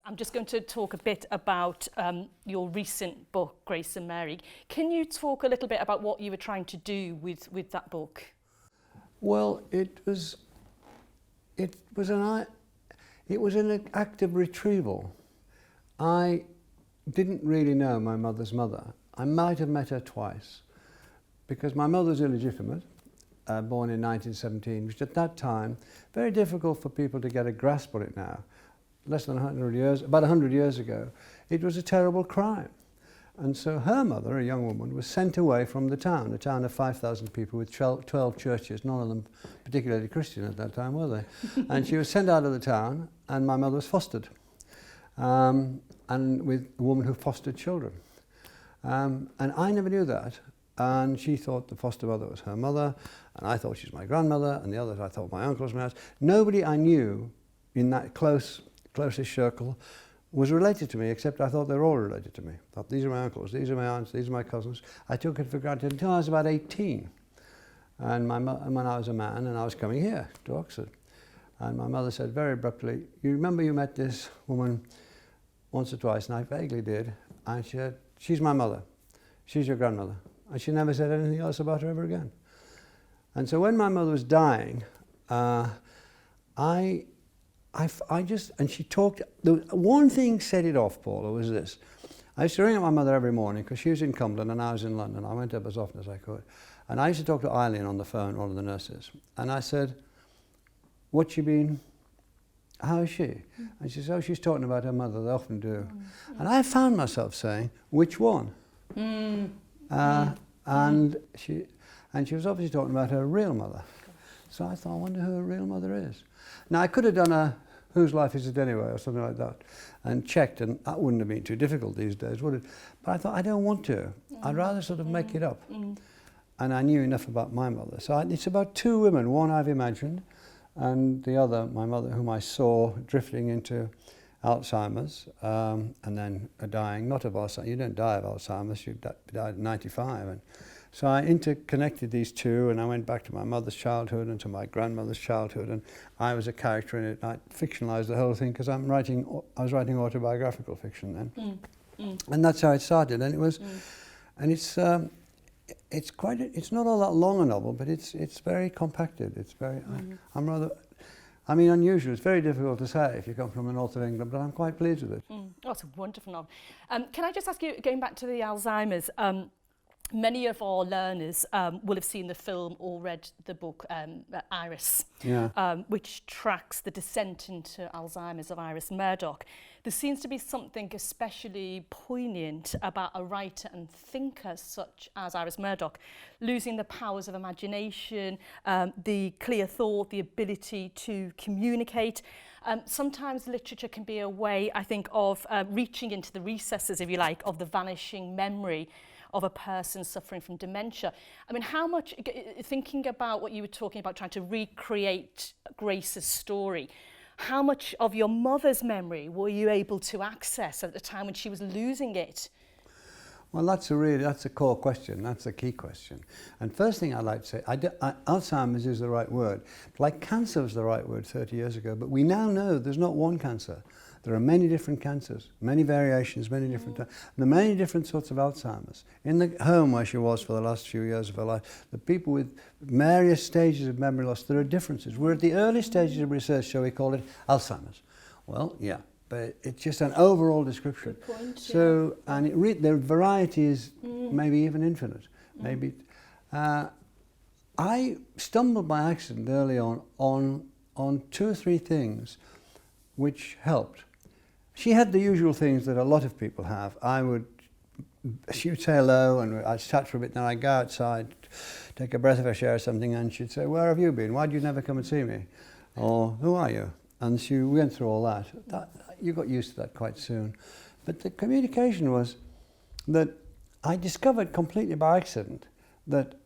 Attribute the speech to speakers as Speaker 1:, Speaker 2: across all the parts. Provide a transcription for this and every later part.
Speaker 1: I'm just going to talk a bit about your recent book, Grace and Mary. Can you talk a little bit about what you were trying to do with that book?
Speaker 2: Well, it was an act of retrieval. I didn't really know my mother's mother. I might have met her twice, because my mother was illegitimate, born in 1917, which at that time, very difficult for people to get a grasp on it now. Less than 100 years, about 100 years ago, it was a terrible crime. And so her mother, a young woman, was sent away from the town, a town of 5,000 people with 12 churches, none of them particularly Christian at that time, were they? And she was sent out of the town, and my mother was fostered, and with a woman who fostered children. And I never knew that, and she thought the foster mother was her mother, and I thought she was my grandmother, and the others I thought my uncle was my aunt. Nobody I knew in that closest circle was related to me, except I thought they were all related to me. I thought, these are my uncles, these are my aunts, these are my cousins. I took it for granted until I was about 18. And when I was a man, and I was coming here to Oxford. And my mother said very abruptly, you remember you met this woman once or twice, and I vaguely did. And she said, she's my mother, she's your grandmother. And she never said anything else about her ever again. And so when my mother was dying, and she talked, one thing set it off, Paula, was this. I used to ring up my mother every morning because she was in Cumberland and I was in London. I went up as often as I could. And I used to talk to Eileen on the phone, one of the nurses. And I said, what's she been, how is she? And she said, oh, she's talking about her mother, they often do. And I found myself saying, which one? And she was obviously talking about her real mother. So I thought, I wonder who her real mother is. Now, I could have done a Whose Life Is It Anyway or something like that and checked, and that wouldn't have been too difficult these days, would it? But I thought, I don't want to. I'd rather sort of make it up. And I knew enough about my mother. So it's about two women, one I've imagined, and the other, my mother, whom I saw drifting into Alzheimer's and then dying, not of Alzheimer's. You don't die of Alzheimer's, you died at 95. And so I interconnected these two, and I went back to my mother's childhood and to my grandmother's childhood, and I was a character in it. I fictionalized the whole thing because I was writing autobiographical fiction then, and that's how it started. And it was, and it's not all that long a novel, but it's very compacted. It's very, I'm rather. I mean, unusual. It's very difficult to say if you come from the north of England, but I'm quite pleased with it.
Speaker 1: Oh, it's a wonderful novel. Can I just ask you, going back to the Alzheimer's, many of our learners will have seen the film or read the book Iris, which tracks the descent into Alzheimer's of Iris Murdoch. There seems to be something especially poignant about a writer and thinker such as Iris Murdoch losing the powers of imagination, the clear thought, the ability to communicate. Sometimes literature can be a way, I think, of reaching into the recesses, if you like, of the vanishing memory of a person suffering from dementia. I mean, how much, thinking about what you were talking about, trying to recreate Grace's story, how much of your mother's memory were you able to access at the time when she was losing it?
Speaker 2: Well, that's a core question. That's a key question. And first thing I'd like to say, Alzheimer's is the right word. Like cancer was the right word 30 years ago, but we now know there's not one cancer. There are many different cancers, many variations, many different there are many different sorts of Alzheimer's. In the home where she was for the last few years of her life, the people with various stages of memory loss, there are differences. We're at the early stages of research, shall we call it Alzheimer's? Well, yeah, but it's just an overall description.
Speaker 1: Good point,
Speaker 2: so, and the variety is maybe even infinite. Maybe. I stumbled by accident early on two or three things which helped. She had the usual things that a lot of people have. She would say hello, and I'd chat for a bit, then I'd go outside, take a breath of fresh air or something, and she'd say, where have you been? Why do you never come and see me? Or, who are you? And we went through all that. You got used to that quite soon. But the communication was that I discovered completely by accident that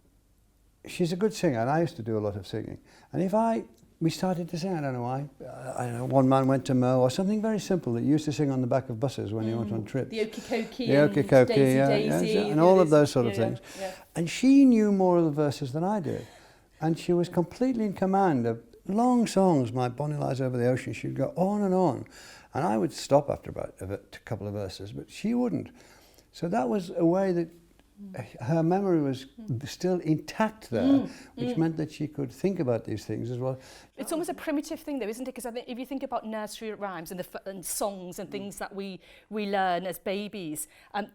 Speaker 2: she's a good singer, and I used to do a lot of singing. And we started to sing, I don't know why. I don't know, one man went to mow, or something very simple that you used to sing on the back of buses when you went on trips.
Speaker 1: The Okey-Kokey
Speaker 2: and
Speaker 1: Daisy,
Speaker 2: and all of those sort of things.
Speaker 1: Yeah.
Speaker 2: And she knew more of the verses than I did. And she was completely in command of long songs, My Bonnie Lies Over the Ocean. She'd go on and on. And I would stop after about a couple of verses, but she wouldn't. So that was a way that her memory was still intact there, which meant that she could think about these things as well.
Speaker 1: It's almost a primitive thing though, isn't it? Because I think if you think about nursery rhymes and songs and things that we learn as babies,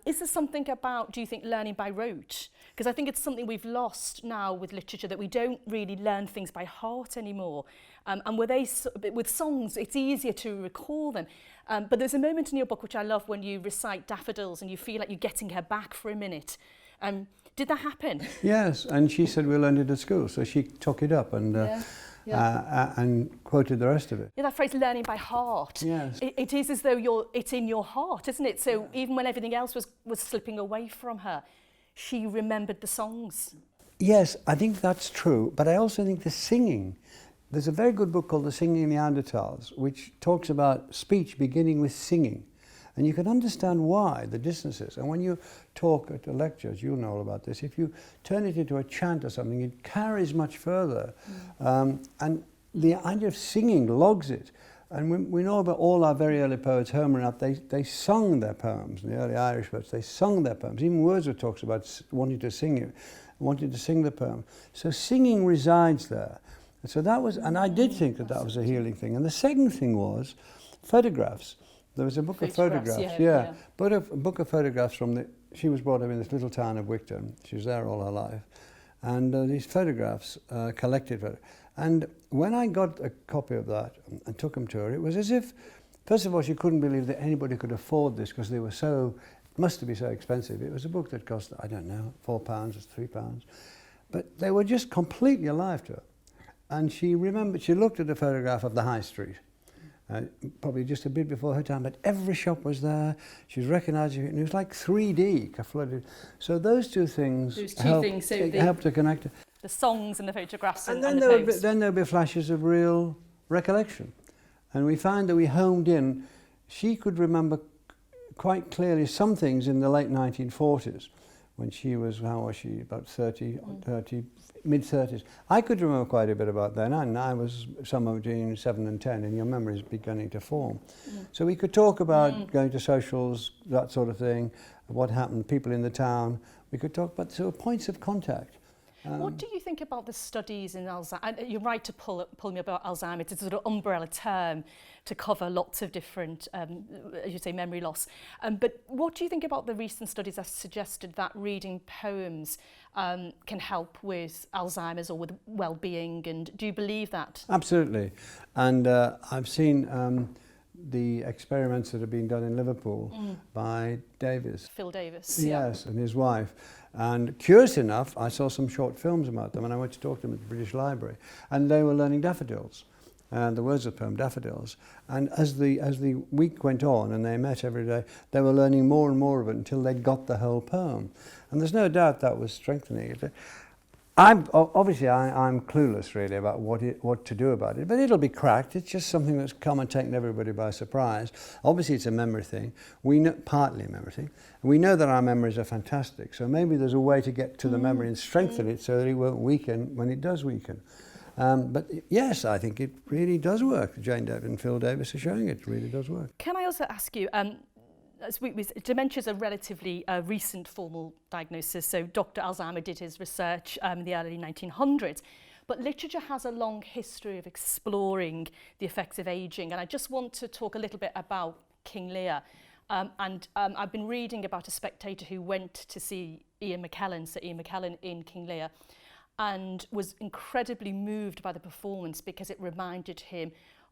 Speaker 1: is there something about, do you think, learning by rote? Because I think it's something we've lost now with literature, that we don't really learn things by heart anymore. And with songs, it's easier to recall them. But there's a moment in your book which I love when you recite Daffodils and you feel like you're getting her back for a minute. Did that happen?
Speaker 2: Yes, and she said we learned it at school, so she took it up and and quoted the rest of it.
Speaker 1: Yeah, that phrase, learning by heart.
Speaker 2: Yes.
Speaker 1: It is as though it's in your heart, isn't it? So even when everything else was slipping away from her, she remembered the songs.
Speaker 2: Yes, I think that's true, but I also think the singing. There's a very good book called The Singing Neanderthals, which talks about speech beginning with singing. And you can understand why, the distances. And when you talk at the lectures, you'll know all about this, if you turn it into a chant or something, it carries much further. And the idea of singing logs it. And we know about all our very early poets, Homer and that, they sung their poems, the early Irish poets, they sung their poems. Even Wordsworth talks about wanting to sing the poem. So singing resides there. So that was, and I did think that was a healing thing. And the second thing was photographs. There was a book of photographs, but a book of photographs she was brought up in this little town of Wigton. She was there all her life. And these photographs, collected. And when I got a copy of that and took them to her, it was as if, first of all, she couldn't believe that anybody could afford this because they were must be so expensive. It was a book that cost, I don't know, £4 or £3. But they were just completely alive to her. And she remembered, she looked at a photograph of the High Street, probably just a bit before her time, but every shop was there. She was recognising it, and it was like 3D, flooded. So those two things helped to connect.
Speaker 1: The songs and the photographs
Speaker 2: and then there would be flashes of real recollection. And we found that we homed in, she could remember quite clearly some things in the late 1940s, when she was, how was she, about 30, mid-30s. I could remember quite a bit about then, and I was somewhere between 7 and 10, and your memory is beginning to form. So we could talk about going to socials, that sort of thing, what happened, people in the town. We could talk about sort of points of contact.
Speaker 1: What do you think about the studies in Alzheimer's? You're right to pull me about Alzheimer's. It's a sort of umbrella term to cover lots of different, as you say, memory loss. But what do you think about the recent studies that suggested that reading poems can help with Alzheimer's or with well-being? And do you believe that?
Speaker 2: Absolutely. And I've seen the experiments that have been done in Liverpool by Davis.
Speaker 1: Phil Davis.
Speaker 2: Yes, and his wife. And curious enough, I saw some short films about them, and I went to talk to them at the British Library, and they were learning Daffodils, the Wordsworth poem Daffodils. And as the week went on and they met every day, they were learning more and more of it until they got the whole poem. And there's no doubt that was strengthening it. I'm clueless really about what to do about it, but it'll be cracked. It's just something that's come and taken everybody by surprise. Obviously it's a memory thing. We know, partly a memory thing. We know that our memories are fantastic, so maybe there's a way to get to the memory and strengthen it so that it won't weaken when it does weaken. But yes, I think it really does work. Jane Davis and Phil Davis are showing it really does work.
Speaker 1: Can I also ask you, dementia is a relatively recent formal diagnosis, so Dr. Alzheimer did his research in the early 1900s, but literature has a long history of exploring the effects of ageing, and I just want to talk a little bit about King Lear. I've been reading about a spectator who went to see Sir Ian McKellen in King Lear, and was incredibly moved by the performance because it reminded him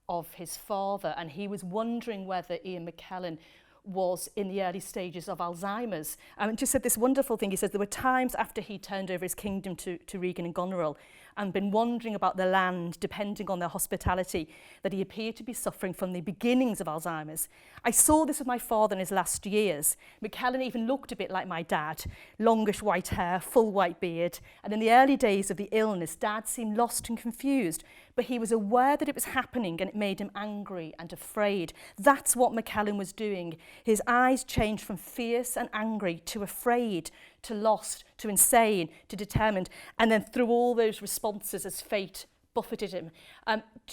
Speaker 1: of his father, and he was wondering whether Ian McKellen was in the early stages of Alzheimer's. And just said this wonderful thing. He says there were times after he turned over his kingdom to Regan and Goneril and been wandering about the land, depending on their hospitality, that he appeared to be suffering from the beginnings of Alzheimer's. I saw this with my father in his last years. McKellen even looked a bit like my dad, longish white hair, full white beard. And in the early days of the illness, Dad seemed lost and confused, but he was aware that it was happening and it made him angry and afraid. That's what McKellen was doing. His eyes changed from fierce and angry to afraid, to lost, to insane, to determined, and then through all those responses as fate buffeted him.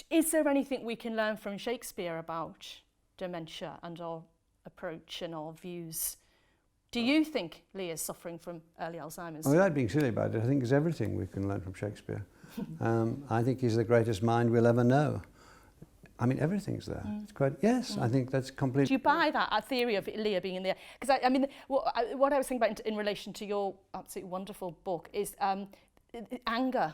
Speaker 1: Is there anything we can learn from Shakespeare about dementia and our approach and our views. Do you think Leah's suffering from early Alzheimer's?
Speaker 2: Without being silly about it, I think it's everything we can learn from Shakespeare. I think he's the greatest mind we'll ever know. I mean, everything's there. It's quite, yes, I think that's completely...
Speaker 1: Do you buy that theory of Leah being in there? Because I mean, what I was thinking about in relation to your absolutely wonderful book is anger.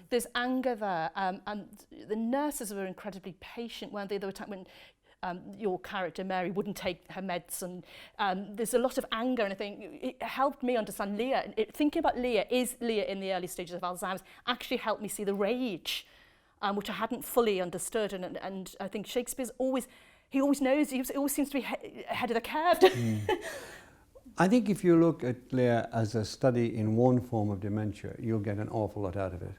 Speaker 1: There's anger there, and the nurses were incredibly patient, weren't they? There were times when your character Mary wouldn't take her meds, and there's a lot of anger, and I think it helped me understand Leah. Thinking about Leah, is Leah in the early stages of Alzheimer's, actually helped me see the rage, which I hadn't fully understood, and I think Shakespeare's always knows, he always seems to be ahead of the curve.
Speaker 2: I think if you look at Lear as a study in one form of dementia, you'll get an awful lot out of it,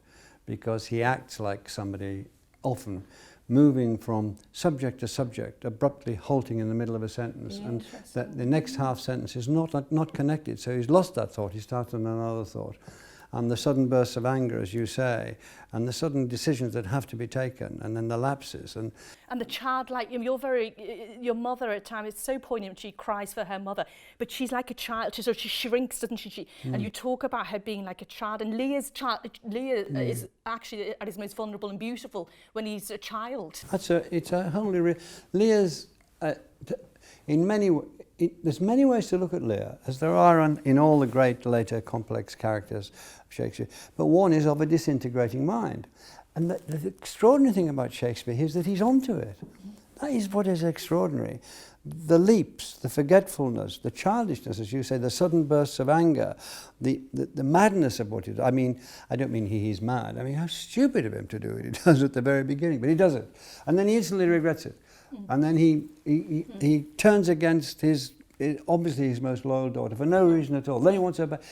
Speaker 2: because he acts like somebody often moving from subject to subject, abruptly halting in the middle of a sentence, and that the next half sentence is not connected. So he's lost that thought, he starts on another thought. And the sudden bursts of anger, as you say, and the sudden decisions that have to be taken, and then the lapses. And
Speaker 1: the childlike, your mother at times, it's so poignant when she cries for her mother, but she's like a child, she shrinks, doesn't she? And you talk about her being like a child, and Leah is actually at his most vulnerable and beautiful when he's a child.
Speaker 2: It's a wholly Lear's, in many ways, there's many ways to look at Lear, as there are in all the great later complex characters of Shakespeare, but one is of a disintegrating mind. And the extraordinary thing about Shakespeare is that he's onto it. That is what is extraordinary. The leaps, the forgetfulness, the childishness, as you say, the sudden bursts of anger, the madness of what he does. I mean, I don't mean he's mad. I mean, how stupid of him to do it. He does it at the very beginning, but he does it. And then he instantly regrets it. And then he turns against obviously his most loyal daughter for no reason at all. Then he wants her back.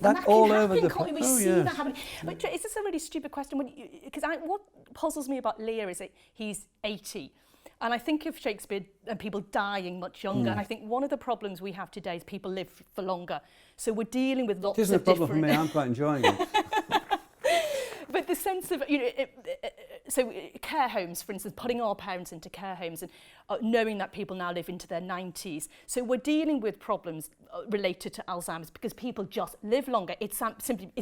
Speaker 2: That all over the place.
Speaker 1: We see that happening. But is this a really stupid question? Because what puzzles me about Lear is that he's 80. And I think of Shakespeare and people dying much younger. And I think one of the problems we have today is people live for longer. So we're dealing with lots of different...
Speaker 2: It isn't a problem for me. I'm quite enjoying it.
Speaker 1: But the sense of, so care homes, for instance, putting our parents into care homes and knowing that people now live into their 90s. So we're dealing with problems related to Alzheimer's because people just live longer. It's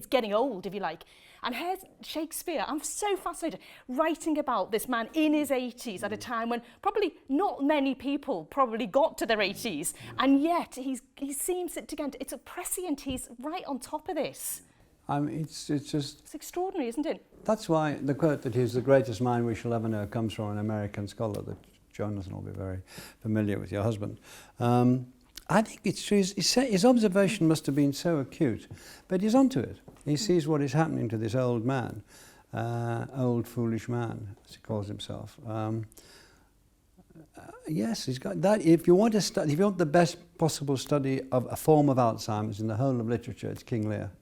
Speaker 1: getting old, if you like. And here's Shakespeare, I'm so fascinated, writing about this man in his 80s at a time when probably not many people probably got to their 80s. And yet he seems to get, it's prescient, he's right on top of this.
Speaker 2: I mean, it's just...
Speaker 1: It's extraordinary, isn't it?
Speaker 2: That's why the quote that he's the greatest mind we shall ever know comes from an American scholar that Jonathan will be very familiar with, your husband. I think it's true. His observation must have been so acute, but he's onto it. He sees what is happening to this old man, old foolish man, as he calls himself. Yes, he's got that. If you want the best possible study of a form of Alzheimer's in the whole of literature, it's King Lear.